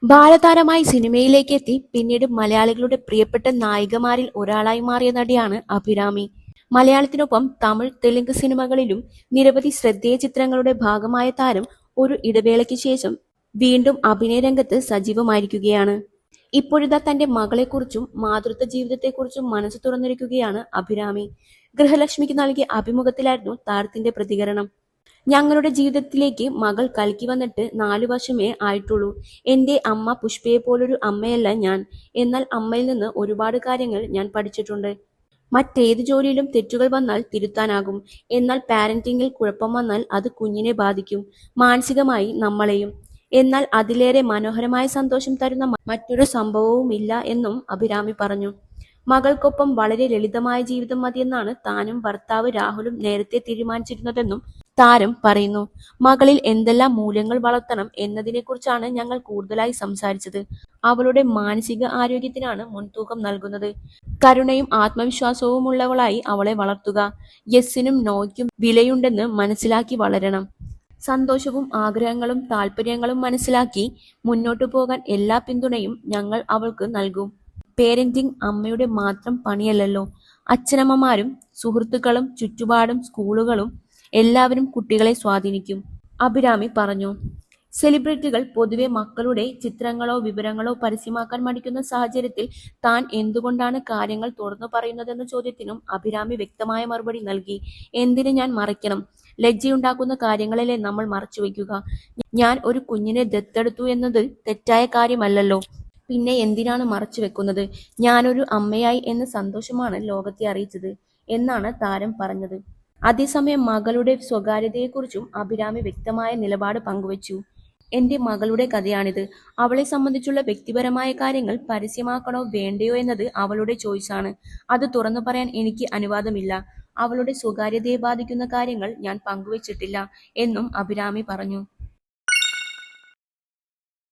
ബാലതാരമായി സിനിമയിലേക്ക് എത്തി പിന്നീട് മലയാളികളുടെ പ്രിയപ്പെട്ട നായികമാരിൽ ഒരാളായി മാറിയ നടിയാണ് അഭിരാമി. മലയാളത്തിനൊപ്പം തമിഴ്, തെലുങ്ക് സിനിമകളിലും നിരവധി ശ്രദ്ധേയ ചിത്രങ്ങളുടെ ഭാഗമായ താരം ഒരു ഇടവേളയ്ക്ക് ശേഷം വീണ്ടും അഭിനയ രംഗത്ത് സജീവമായിരിക്കുകയാണ്. ഇപ്പോഴിതാ തന്റെ മകളെക്കുറിച്ചും മാതൃത്വ ജീവിതത്തെക്കുറിച്ചും മനസ്സ് തുറന്നിരിക്കുകയാണ് അഭിരാമി. ഗൃഹലക്ഷ്മിക്ക് നൽകിയ അഭിമുഖത്തിലായിരുന്നു താരത്തിന്റെ പ്രതികരണം. ഞങ്ങളുടെ ജീവിതത്തിലേക്ക് മകൾ കൽക്കി വന്നിട്ട് 4 വർഷമേ ആയിട്ടുള്ളൂ. എന്റെ അമ്മ പുഷ്പയെപ്പോലൊരു അമ്മയല്ല ഞാൻ. എന്നാൽ അമ്മയിൽ നിന്ന് ഒരുപാട് കാര്യങ്ങൾ ഞാൻ പഠിച്ചിട്ടുണ്ട്. മറ്റേത് ജോലിയിലും തെറ്റുകൾ വന്നാൽ തിരുത്താനാകും. എന്നാൽ പാരന്റിങ്ങിൽ കുഴപ്പം വന്നാൽ അത് കുഞ്ഞിനെ ബാധിക്കും, മാനസികമായി നമ്മളെയും. എന്നാൽ അതിലേറെ മനോഹരമായ സന്തോഷം തരുന്ന മറ്റൊരു സംഭവവുമില്ല എന്നും അഭിരാമി പറഞ്ഞു. മകൾക്കൊപ്പം വളരെ ലളിതമായ ജീവിതം മതിയെന്നാണ് താനും ഭർത്താവ് രാഹുലും നേരത്തെ തീരുമാനിച്ചിരുന്നതെന്നും താരം പറയുന്നു. മകളിൽ എന്തെല്ലാം മൂല്യങ്ങൾ വളർത്തണം എന്നതിനെക്കുറിച്ചാണ് ഞങ്ങൾ കൂടുതലായി സംസാരിച്ചത്. അവളുടെ മാനസിക ആരോഗ്യത്തിനാണ് മുൻതൂക്കം നൽകുന്നത്. കരുണയും ആത്മവിശ്വാസവുമുള്ളവളായി അവളെ വളർത്തുക. യെസ്സിനും നോയ്ക്കും വിലയുണ്ടെന്ന് മനസ്സിലാക്കി വളരണം. സന്തോഷവും ആഗ്രഹങ്ങളും താല്പര്യങ്ങളും മനസ്സിലാക്കി മുന്നോട്ടു പോകാൻ എല്ലാ പിന്തുണയും ഞങ്ങൾ അവൾക്ക് നൽകും. പേരന്റിങ് അമ്മയുടെ മാത്രം പണിയല്ലല്ലോ. അച്ഛനമ്മമാരും സുഹൃത്തുക്കളും ചുറ്റുപാടും സ്കൂളുകളും എല്ലാവരും കുട്ടികളെ സ്വാധീനിക്കും, അഭിരാമി പറഞ്ഞു. സെലിബ്രിറ്റികൾ പൊതുവെ മക്കളുടെ ചിത്രങ്ങളോ വിവരങ്ങളോ പരസ്യമാക്കാൻ മടിക്കുന്ന സാഹചര്യത്തിൽ താൻ എന്തുകൊണ്ടാണ് കാര്യങ്ങൾ തുറന്നു പറയുന്നതെന്ന ചോദ്യത്തിനും അഭിരാമി വ്യക്തമായ മറുപടി നൽകി. എന്തിന് ഞാൻ മറയ്ക്കണം? ലജ്ജയുണ്ടാക്കുന്ന കാര്യങ്ങളല്ലേ നമ്മൾ മറച്ചുവെക്കുക. ഞാൻ ഒരു കുഞ്ഞിനെ ദത്തെടുത്തു എന്നത് തെറ്റായ കാര്യമല്ലല്ലോ. പിന്നെ എന്തിനാണ് മറച്ചു വെക്കുന്നത്? ഞാനൊരു അമ്മയായി എന്ന സന്തോഷമാണ് ലോകത്തെ അറിയിച്ചത് എന്നാണ് താരം പറഞ്ഞത്. അതേസമയം മകളുടെ സ്വകാര്യതയെക്കുറിച്ചും അഭിരാമി വ്യക്തമായ നിലപാട് പങ്കുവച്ചു. എന്റെ മകളുടെ കഥയാണിത്. അവളെ സംബന്ധിച്ചുള്ള വ്യക്തിപരമായ കാര്യങ്ങൾ പരസ്യമാക്കണോ വേണ്ടയോ എന്നത് അവളുടെ ചോയ്സാണ്. അത് തുറന്നു പറയാൻ എനിക്ക് അനുവാദമില്ല. അവളുടെ സ്വകാര്യതയെ ബാധിക്കുന്ന കാര്യങ്ങൾ ഞാൻ പങ്കുവച്ചിട്ടില്ല എന്നും അഭിരാമി പറഞ്ഞു.